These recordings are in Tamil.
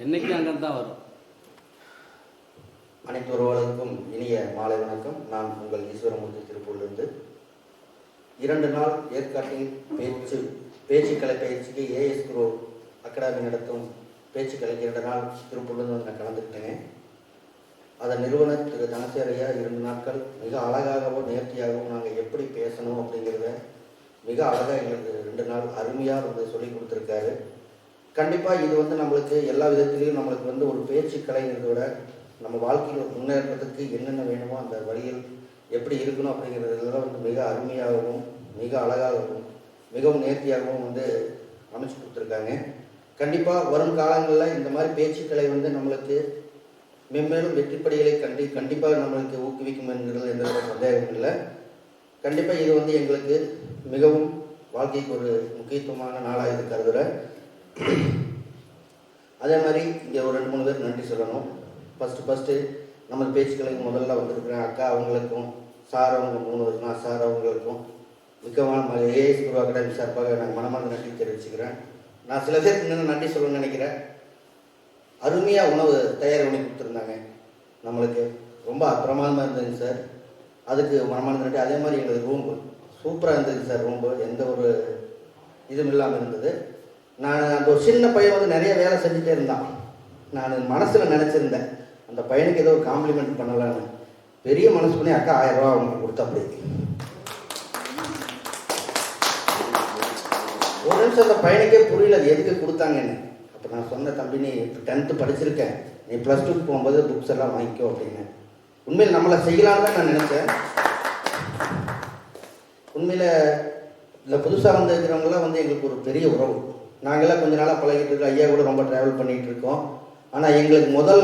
என்றைக்கும் அங்கே தான் வரும். அனைத்து உறவுகளுக்கும் இனிய மாலை வணக்கம். நான் உங்கள் ஈஸ்வரமூர்த்தி திருப்பூரிலிருந்து. 2 நாள் ஏற்காட்டில் பேச்சுக்கலை பயிற்சிக்கு ஏஎஸ் குரு அகாடமி நடத்தும் பேச்சுக்கலைக்கு 2 நாள் திருப்பூர்லேருந்து நான் கலந்துக்கிட்டேங்க. அதன் நிறுவனர் திரு தனசேரையா 2 நாட்கள் மிக அழகாகவும் நேர்த்தியாகவும் நாங்கள் எப்படி பேசணும் அப்படிங்கிறத மிக அழகாக எங்களுக்கு 2 நாள் அருமையாக சொல்லி கொடுத்துருக்காரு. கண்டிப்பாக இது நம்மளுக்கு எல்லா விதத்துலேயும் நம்மளுக்கு ஒரு பேச்சுக்கலைங்கிறத விட நம்ம வாழ்க்கையில் முன்னேற்றத்துக்கு என்னென்ன வேணுமோ அந்த வழியில் எப்படி இருக்கணும் அப்படிங்கிறதெல்லாம் மிக அருமையாகவும் மிக அழகாகவும் மிகவும் நேர்த்தியாகவும் அமைச்சு கொடுத்துருக்காங்க. கண்டிப்பாக வரும் காலங்களில் இந்த மாதிரி பேச்சுக்களை நம்மளுக்கு மென்மேலும் வெற்றிப்படிகளை கண்டிப்பாக நம்மளுக்கு ஊக்குவிக்கும் என்கிறது எந்த சந்தேகமும் இல்லை. கண்டிப்பாக இது எங்களுக்கு மிகவும் வாழ்க்கைக்கு ஒரு முக்கியத்துவமான நாளாக இது கருதுகிறேன். அதே மாதிரி இங்கே ஒரு 2-3 பேர் நன்றி சொல்லணும். ஃபஸ்ட்டு நம்ம பேச்சுக்களுக்கு முதல்ல வந்திருக்கிறேன் அக்கா அவங்களுக்கும், சார் அவங்க 3 வருஷமா சார் அவங்களுக்கும் மிக்கமான ஏஎஸ் குரு அகாடமி சார்பாக நாங்கள் மனமார்ந்த நன்றி தெரிவிச்சுக்கிறேன். நான் சில பேருக்கு இன்னும் நன்றி சொல்லணும்னு நினைக்கிறேன். அருமையாக உணவு தயார் பண்ணி கொடுத்துருந்தாங்க, நம்மளுக்கு ரொம்ப பிரமாதமாக இருந்ததுங்க சார். அதுக்கு மனமார்ந்த நன்றி. அதே மாதிரி எங்களுக்கு ரூம்பு சூப்பராக இருந்தது சார். ரூம்பு எந்த ஒரு இதுவும் இல்லாமல் இருந்தது. நான் அந்த ஒரு சின்ன பையன் நிறைய வேலை செஞ்சுட்டே இருந்தான். நான் மனசில் நினச்சிருந்தேன் அந்த பையனுக்கு ஏதோ ஒரு காம்ப்ளிமெண்ட் பண்ணலான்னு. பெரிய மனசு பண்ணி அக்கா 1000 ரூபா அவங்களுக்கு கொடுத்தா. அப்படி ஒரு நிமிஷம் அந்த பையனுக்கே புரியல அது எதுக்கு கொடுத்தாங்கன்னு. அப்போ நான் சொன்ன தம்பி, நீ 10th படிச்சிருக்கேன், நீ +2 போகும்போது புக்ஸ் எல்லாம் வாங்கிக்கோ அப்படின்னு. உண்மையில் நம்மளை செய்யலான்னு தான் நான் நினச்சேன். உண்மையில் இல்லை புதுசாக இருக்கிறவங்களாம் எங்களுக்கு ஒரு பெரிய உறவு. நாங்களாம் கொஞ்ச நாளாக பழகிட்டு இருக்கோம். ஐயா கூட ரொம்ப ட்ராவல் பண்ணிகிட்டு இருக்கோம். ஆனால் எங்களுக்கு முதல்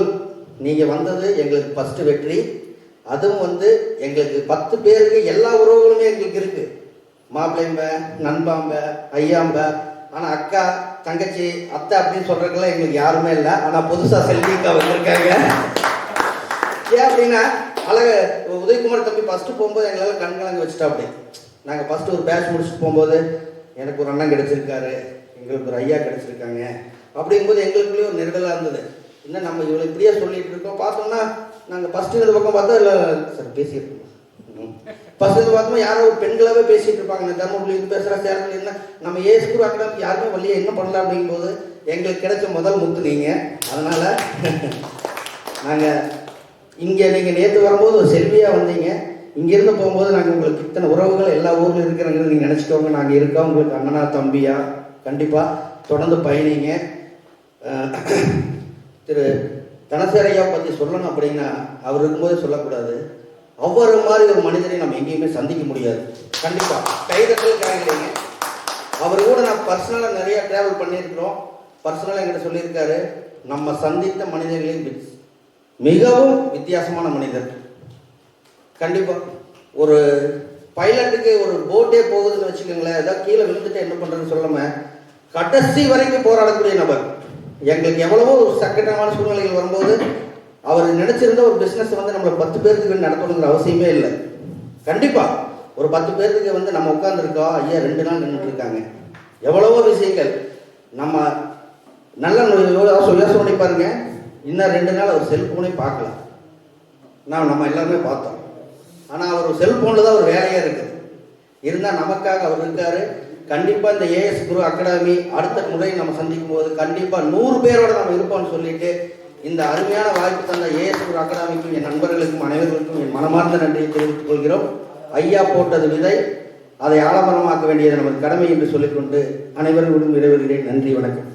நீங்கள் வந்தது எங்களுக்கு ஃபஸ்ட்டு வெற்றி. அதுவும் எங்களுக்கு 10 பேருக்கு எல்லா உறவுகளுமே எங்களுக்கு இருக்குது. மாப்பிள்ளைம்ப, நண்பாம்ப, ஐயாம்ப. ஆனால் அக்கா, தங்கச்சி, அத்தை அப்படின்னு சொல்கிறதுக்கெல்லாம் எங்களுக்கு யாருமே இல்லை. ஆனால் புதுசாக செல்விக்கா வந்திருக்காங்க. ஏன் அப்படின்னா அழக உதயகுமார் தம்பி ஃபஸ்ட்டு போகும்போது எங்களால் கண்கலங்க வச்சுட்டா. அப்படி நாங்கள் ஃபஸ்ட்டு ஒரு பேட்ச் முடிச்சுட்டு போகும்போது எனக்கு ஒரு அண்ணன் கிடச்சிருக்காரு, எங்களுக்கு ஒரு ஐயா கிடச்சிருக்காங்க அப்படிங்கும்போது எங்களுக்குள்ளேயே ஒரு நெருடலாக இருந்தது. இன்னும் நம்ம இவ்வளோ இப்படியே சொல்லிகிட்டு இருக்கோம். பார்த்தோம்னா நாங்கள் ஃபஸ்ட்டு இந்த பக்கம் பார்த்தா இல்லை சார் பேசியிருக்கோம். ஃபஸ்ட்டு இது பார்த்தோம்னா யாரோ ஒரு பெண்களாகவே பேசிகிட்டு இருப்பாங்க. இந்த தர்மபுரி இது பேசுகிறா சேரத்தில் என்ன நம்ம ஏஎஸ் குரு அகாடமி யாருமே வழியே என்ன பண்ணலாம் அப்படிங்கும்போது எங்களுக்கு கிடைச்ச முதல் முத்து நீங்கள். அதனால் நாங்கள் இங்கே நீங்கள் நேற்று வரும்போது ஒரு செல்வியாக வந்தீங்க. இங்கேருந்து போகும்போது நாங்கள் உங்களுக்கு இத்தனை உறவுகள் எல்லா ஊரில் இருக்கிறவங்க நீங்கள் நினச்சிக்கோங்க. நாங்கள் இருக்கோம் உங்களுக்கு அண்ணனா தம்பியா. கண்டிப்பாக தொடர்ந்து பயணிங்க. திரு தனசேரையா பற்றி சொல்லணும் அப்படின்னா அவர் இருக்கும்போதே சொல்லக்கூடாது. ஒவ்வொரு மாதிரி ஒரு மனிதரை நம்ம எங்கேயுமே சந்திக்க முடியாது. கண்டிப்பாக கைதட்டல் கேட்குறீங்க. அவர் கூட நான் பர்சனலாக நிறையா ட்ராவல் பண்ணியிருக்கிறோம். பர்சனலாக என்கிட்ட சொல்லியிருக்காரு, நம்ம சந்தித்த மனிதர்களில் மிகவும் வித்தியாசமான மனிதர். கண்டிப்பாக ஒரு பைலட்டுக்கு ஒரு போட்டே போகுதுன்னு வச்சுக்கோங்களேன், ஏதாவது கீழே விழுந்துட்டு என்ன பண்ணுறதுன்னு சொல்லாமல் கடைசி வரைக்கும் போராடக்கூடிய நபர். எங்களுக்கு எவ்வளவோ சங்கடமான சூழ்நிலைகள் வரும்போது அவர் நினச்சிருந்த ஒரு பிஸ்னஸ் நம்மளை 10 பேருக்கு நடத்தணுங்கிற அவசியமே இல்லை. கண்டிப்பாக ஒரு 10 பேருக்கு நம்ம உட்காந்துருக்கோம். ஐயா 2 நாள் நின்றுட்டு இருக்காங்க. எவ்வளவோ விஷயங்கள் நம்ம நல்ல யோசனை பண்ணி பாருங்க. இன்னும் 2 நாள் அவர் செல்ஃபோனே பார்க்கலாம். நம்ம எல்லாருமே பார்த்தோம். ஆனால் அவர் செல்ஃபோனில் தான் ஒரு வேலையாக இருக்குது. இருந்தால் நமக்காக அவர் இருக்கார். கண்டிப்பாக இந்த ஏஎஸ் குரு அகாடமி அடுத்த முறை நம்ம சந்திக்கும் போது கண்டிப்பாக 100 பேரோட நம்ம இருப்போம்னு சொல்லிட்டு இந்த அருமையான வாய்ப்பு தந்த ஏஎஸ் குரு அகாடமிக்கும் என் நண்பர்களுக்கும் அனைவர்களுக்கும் என் மனமார்ந்த நன்றியை தெரிவித்துக் கொள்கிறோம். ஐயா போட்டது விதை, அதை ஆலமரமாக்க வேண்டியது நமது கடமை என்று சொல்லிக்கொண்டு அனைவரும் விடைபெறுகிறேன். நன்றி, வணக்கம்.